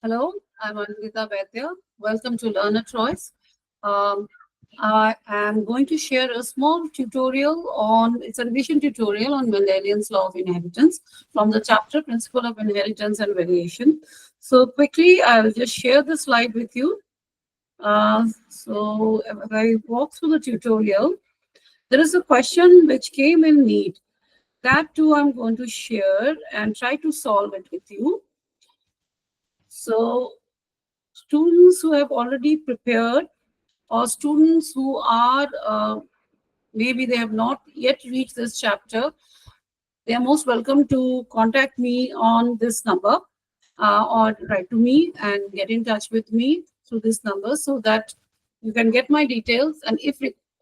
Hello, I'm Anvita Vaidya. Welcome to Learner Choice. Um, I am going to share a small tutorial it's a revision tutorial on Mendelian's law of inheritance from the chapter Principle of Inheritance and Variation. So quickly, I'll just share the slide with you. So if I walk through the tutorial, there is a question which came in NEET. That too I'm going to share and try to solve it with you. So students who have already prepared or students who are maybe they have not yet reached this chapter, they are most welcome to contact me on this number or write to me and get in touch with me through this number so that you can get my details, and if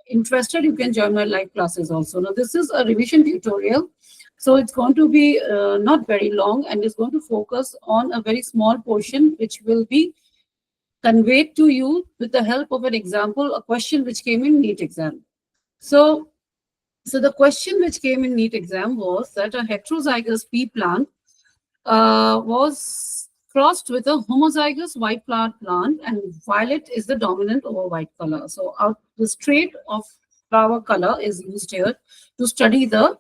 interested you can join my live classes also. Now this is a revision tutorial, so it's going to be not very long and it's going to focus on a very small portion which will be conveyed to you with the help of an example, a question which came in NEET exam. So the question which came in NEET exam was that a heterozygous pea plant was crossed with a homozygous white flower plant, and violet is the dominant over white color. So this trait of flower color is used here to study the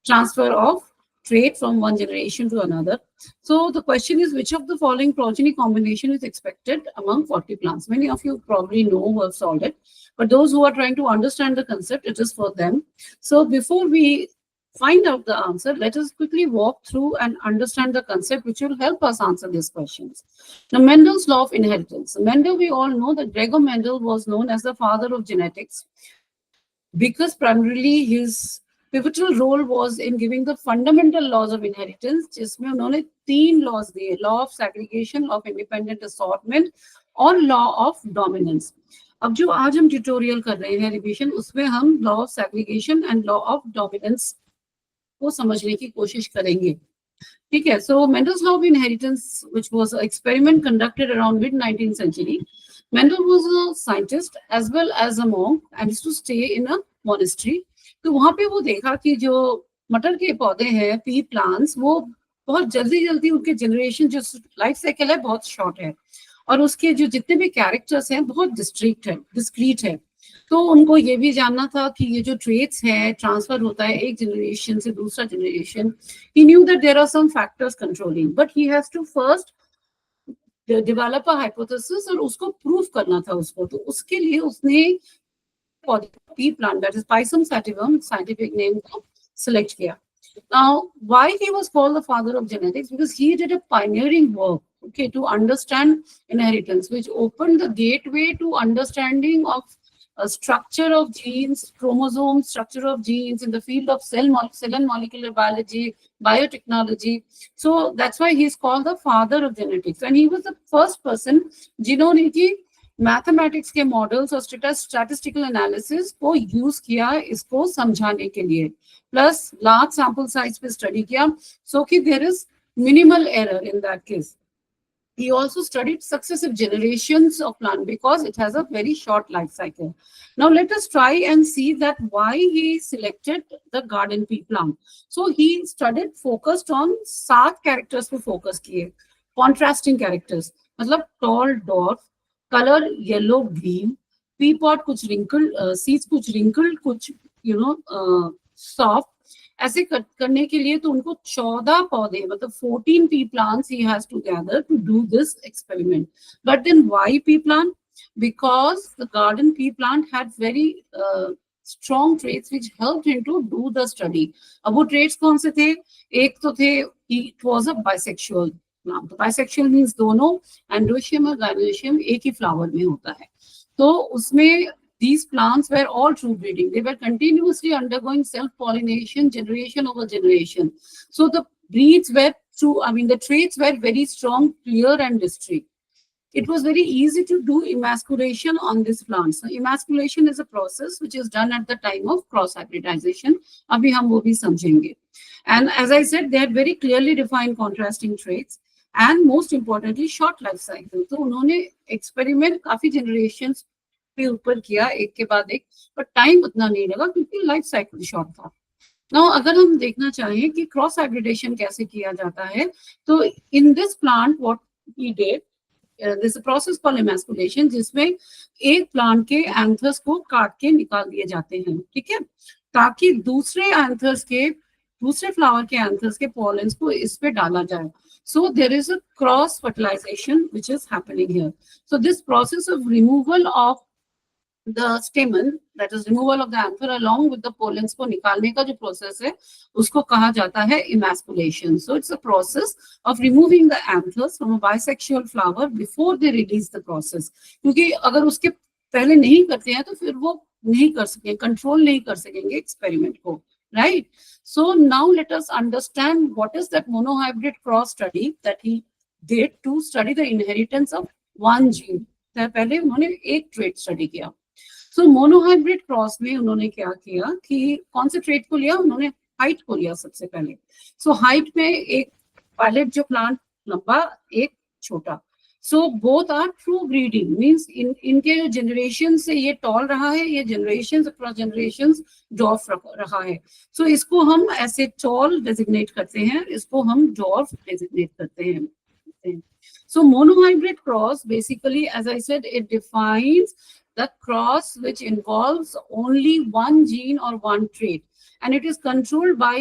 transfer of trait from one generation to another. So the question is, which of the following progeny combination is expected among 40 plants? Many of you probably know who have solved it, but those who are trying to understand the concept, it is for them. So before we find out the answer, let us quickly walk through and understand the concept which will help us answer these questions. Now, Mendel's law of inheritance. Mendel, we all know that Gregor Mendel was known as the father of genetics because primarily his pivotal role was in giving the fundamental laws of inheritance, जिसमें उन्होंने 3 laws दिए: law of segregation, law of independent assortment और law of dominance. अब जो आज हम tutorial कर रहे हैं रिवीजन, उसमें हम law of segregation and law of dominance को समझने की कोशिश करेंगे. ठीक है. So Mendel's law of inheritance, which was an experiment conducted around mid 19th century. Mendel was a scientist as well as a monk and used to stay in a monastery. तो वहां पे वो देखा कि जो मटर के पौधे हैं, पी प्लांट्स, वो बहुत जल्दी जल्दी उनके जनरेशन जो लाइफ साइकिल है बहुत शॉर्ट है और उसके जो जितने भी कैरेक्टर्स हैं बहुत डिस्क्रीट है. तो उनको ये भी जानना था कि ये जो ट्रेट्स हैं ट्रांसफर होता है एक जनरेशन से दूसरा generation. He knew that there are some factors controlling, but he has to first develop a hypothesis और उसको प्रूव करना था उसको. तो उसके लिए उसने pea plant, that is Pisum sativum, scientific name, को select किया. Now, why he was called the father of genetics? Because he did a pioneering work, okay, to understand inheritance, which opened the gateway to understanding of structure of genes, chromosomes, structure of genes in the field of cell and molecular biology, biotechnology. So that's why he's called the father of genetics. And he was the first person जिन्होंने कि mathematics के models और statistical analysis को use किया इसको समझाने के लिए, प्लस लार्ज सैंपल साइज पे स्टडी किया सो कि there is minimal error in that case. He also studied successive generations of plant because it has a very short life cycle. Now let us try and see that why he selected the garden pea plant. So he studied, focused on 7 characters पे focus किए, contrasting characters, मतलब tall, dwarf, colour yellow green, P pot कुछ wrinkle, seeds कुछ wrinkle, कुछ soft. ऐसे करने के लिए तो उनको 14 पौधे, मतलब 14 pea plants he has to gather to do this experiment. But then why pea plant? Because the garden pea plant had very strong traits which helped him to do the study. अब वो traits कौन से थे? एक तो थे, it was a bisexual. Bisexual means दोनों androecium और गाइनोशियम एक ही फ्लावर में होता है. तो उसमें these plants were all true breeding. They were continuously undergoing self-pollination, generation over generation. So the breeds were true. I mean, the traits were very strong, clear, and distinct. It was very easy to do emasculation on these plants. So emasculation is a process which is done at the time of cross-hybridization. अभी हम वो भी समझेंगे. And as I said, they had very clearly defined contrasting traits. And most importantly, short life cycle. तो उन्होंने experiment काफी generations पे ऊपर किया एक के बाद एक, but time उतना नहीं लगा क्योंकि life cycle short था. Now, अगर हम देखना चाहें कि क्रॉस हाइब्रिडेशन कैसे किया जाता है, तो in this plant what he did, this process called emasculation, जिसमें एक प्लांट के एंथर्स को काट के निकाल दिए जाते हैं, ठीक है, ताकि दूसरे फ्लावर के एंथर्स के पॉलेंस को इस पे डाला जाए. So there is a cross fertilization which is happening here. So this process of removal of the stamen, that is removal of the anther along with the pollens को निकालने का जो process है उसको कहा जाता है emasculation. So it's a process of removing the anthers from a bisexual flower before they release the process. क्योंकि अगर उसके पहले नहीं करते हैं तो फिर वो नहीं कर सकेंगे, कंट्रोल नहीं कर सकेंगे एक्सपेरिमेंट को, right? So now let us understand what is that monohybrid cross study that he did to study the inheritance of one gene. पहले उन्होंने एक ट्रेट स्टडी किया. सो मोनोहाइब्रिड क्रॉस में उन्होंने क्या किया कि कौन से ट्रेट को लिया, उन्होंने हाइट को लिया सबसे पहले. सो हाइट में एक पायलट जो प्लांट लंबा एक छोटा. So both are true breeding, means इनके जो जनरेशन से ये टॉल रहा है, ये जनरेशन अक्रॉस जनरेशन डॉर्फ रहा है. सो इसको हम ऐसे टॉल डेजिग्नेट करते हैं, इसको हम डॉर्फ डेजिग्नेट करते हैं. So monohybrid cross basically, as I said, it defines the cross which involves only one gene or one trait, and it is controlled by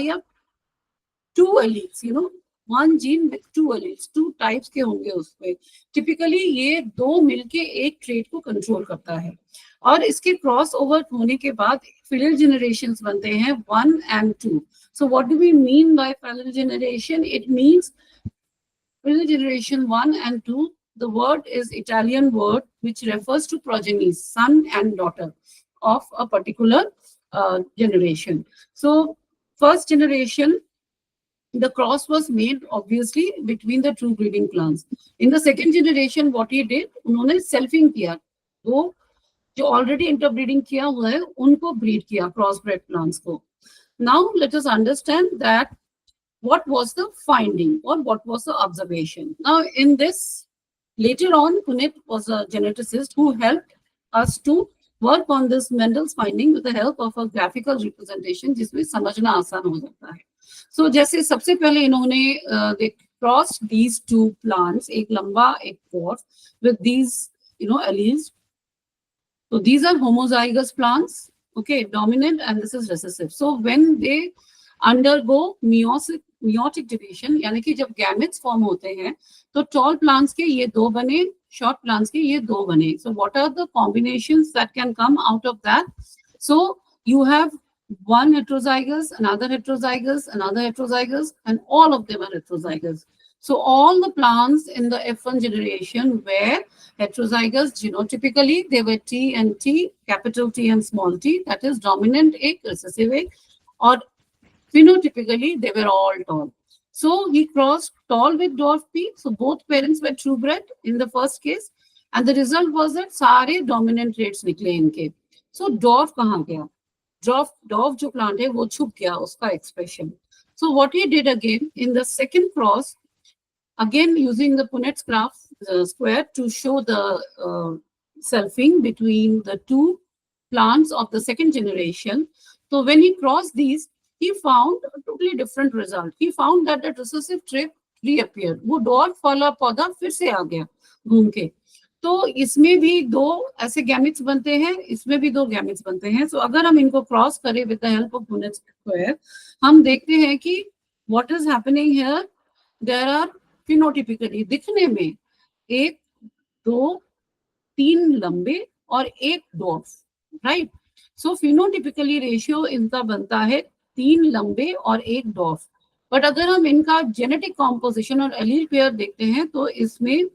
two alleles, one gene with two alleles, two types के होंगे उसमें. Typically ये दो मिलके एक trait को control करता है, और इसके क्रॉस ओवर होने के बाद फिलियल generations बनते हैं 1 and 2. So what do we mean by filial generation? It means Filial generation 1 and 2, the word is Italian word which refers to progenies, son and daughter of a particular generation. So first generation, the cross was made obviously between the true breeding plants. In the second generation, what he did, उन्होंने selfing किया, वो जो already interbreeding किया हुआ है उनको breed किया, crossbred plants को. Now let us understand that what was the finding or what was the observation. Now in this, later on, Puneet was a geneticist who helped us to work on this Mendel's finding with the help of a graphical representation जिसमें समझना आसान हो जाता है. So जैसे सबसे पहले इन्होंने they crossed these two plants, एक लंबा एक dwarf, with these alleles. So these are homozygous plants, okay, dominant, and this is recessive. So when they undergo meiotic division, यानी कि जब gametes form होते हैं तो tall plants के ये दो बने, short plants के ये दो बने. So what are the combinations that can come out of that? So you have one heterozygous, another heterozygous, another heterozygous, and all of them are heterozygous. So all the plants in the F1 generation were heterozygous genotypically. They were T and T, capital T and small t, that is dominant egg, recessive egg, or phenotypically, they were all tall. So he crossed tall with dwarf P. So both parents were true bred in the first case. And the result was that सारे dominant traits निकले इनके. So dwarf कहाँ गया? Dwarf जो plant है वो छुप गया उसका expression. So what he did again in the second cross, again using the Punnet's graph square to show the selfing between the two plants of the second generation. So when he crossed these, he found a totally different result. He found that the recessive trait reappeared. वो dwarf वाला पौधा फिर से आ गया घूम के. तो इसमें भी दो ऐसे गैमेट्स बनते हैं, इसमें भी दो गैमेट्स बनते हैं. सो अगर हम इनको क्रॉस करें with the help of Punnett square, हम देखते हैं कि what is happening here. There are phenotypically दिखने में एक, दो, तीन लंबे और एक dwarf, right. So phenotypically ratio इनका बनता है 3 लंबे और एक डॉर्फ. बट अगर हम इनका जेनेटिक कॉम्पोजिशन और एलील पेयर देखते हैं तो इसमें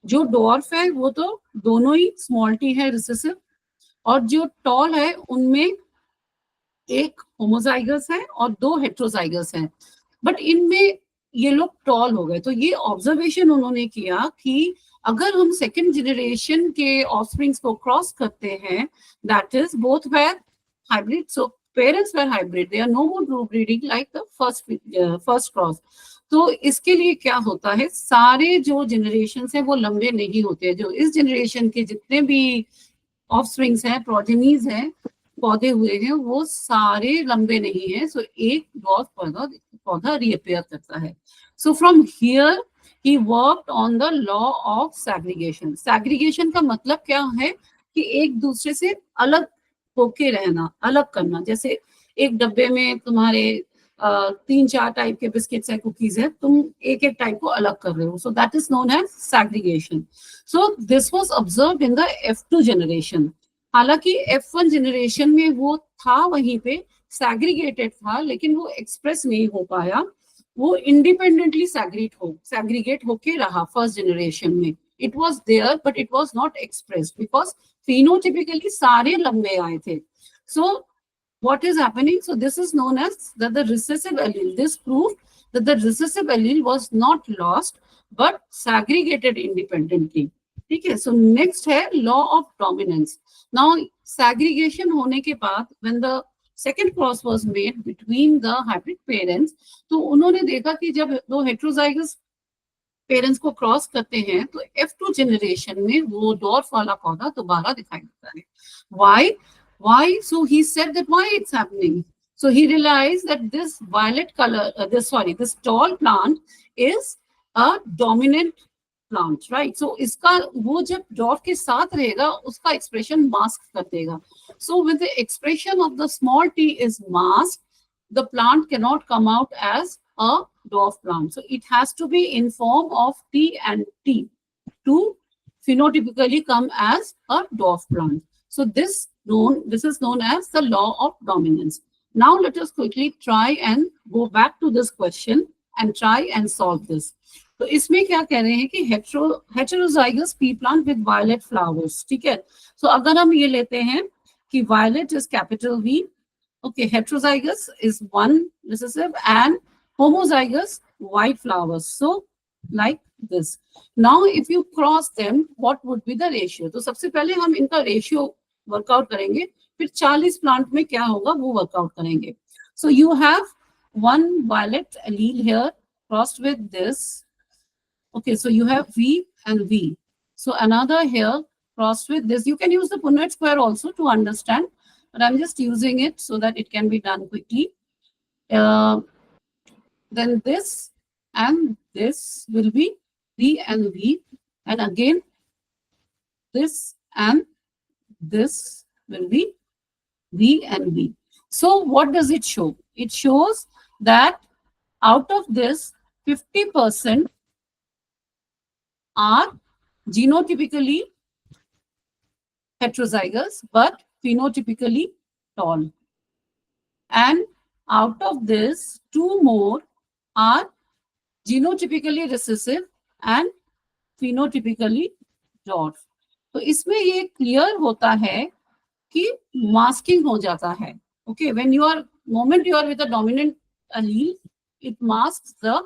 जो डॉर्फ है वो तो दोनों ही स्मॉल टी है रिसेसिव, और जो टॉल है उनमें एक होमोजाइगस है और दो हेट्रोजाइगस हैं. बट इनमें ये लोग टॉल हो गए. तो ये ऑब्जर्वेशन उन्होंने किया कि अगर हम सेकेंड जनरेशन के ऑफस्प्रिंग्स को क्रॉस करते हैं, that is both were hybrid, so parents were hybrid, they are no more true breeding like the first cross. तो इसके लिए क्या होता है, सारे जो जनरेशन है वो लंबे नहीं होते. जो इस जनरेशन के जितने भी ऑफस्प्रिंग्स हैं, प्रोजेनीज हैं, पौधे हुए हैं, वो सारे लंबे नहीं है. सो एक डॉर्फ पौधा रीअपियर करता है. So from here he worked on the law of segregation. Segregation का मतलब क्या है कि एक दूसरे से अलग होके रहना, अलग करना. जैसे एक डब्बे में तुम्हारे 3-4 टाइप के बिस्किट्स है, कुकीज है, तुम एक एक टाइप को अलग कर रहे हो. So that is known as segregation. So this was observed in the F2 generation. हालांकि F1 जनरेशन में वो था वहीं पे, सैग्रीगेटेड था, लेकिन वो एक्सप्रेस नहीं हो पाया. वो इंडिपेंडेंटली सैग्रीगेट होके रहा फर्स्ट जनरेशन में. It was there but it was not expressed because phenotypically सारे लंबे आए थे. So what is happening? So this is known as that the recessive allele. This proved that the recessive allele was not lost but segregated independently. ठीक है. So next है law of dominance. Now segregation होने के बाद when the second cross was made between the hybrid parents, तो उन्होंने देखा कि जब दो heterozygous पेरेंट्स को क्रॉस करते हैं तो F2 जनरेशन में वो डॉर्फ वाला पौधा दोबारा दिखाई देता है. Why? So he said that why it's happening. So he realized that this violet color, this tall plant is a dominant plant, right? So इसका वो जब डॉर्फ के साथ रहेगा उसका एक्सप्रेशन मास्क कर देगा. So when the expression of the small t is masked, the plant cannot come out as a dwarf plant. So it has to be in form of T and T to phenotypically come as a dwarf plant. So this is known as the law of dominance. Now let us quickly try and go back to this question and try and solve this. तो इसमें क्या कह रहे हैं कि heterozygous pea plant with violet flowers. ठीक है. So अगर हम ये लेते हैं कि violet is capital V, okay, heterozygous is one recessive and homozygous white flowers. So like this. Now if you cross them, what would be the ratio? तो सबसे पहले हम इनका रेशियो वर्कआउट करेंगे, फिर 40 प्लांट में क्या होगा वो वर्कआउट करेंगे. So you have one violet allele here crossed with this. Okay, so you have V and V. So another here crossed with this. You can use the Punnett square also to understand, but I'm just using it so that it can be done quickly. Then this and this will be V and V, and again this and this will be V and V. So what does it show? It shows that out of this 50% are genotypically heterozygous but phenotypically tall, and out of this 2 more are genotypically recessive and phenotypically dwarf. तो इसमें ये clear होता है कि masking हो जाता है. Okay, when you are with a dominant allele, it masks the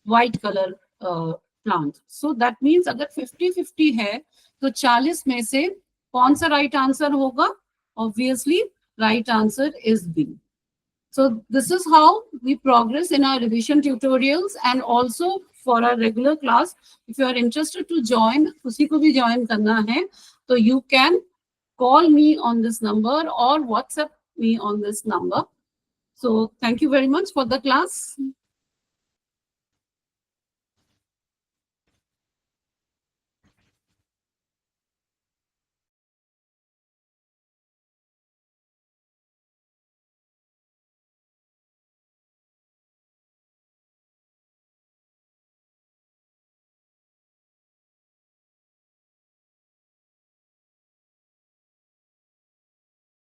white color plant. So that means अगर 50-50 है तो 40 में से कौन सा right answer होगा? Obviously, right answer is B. So this is how we progress in our revision tutorials and also for our regular class. If you are interested to join, उसी को भी join करना है, तो you can call me on this number or WhatsApp me on this number. So thank you very much for the class.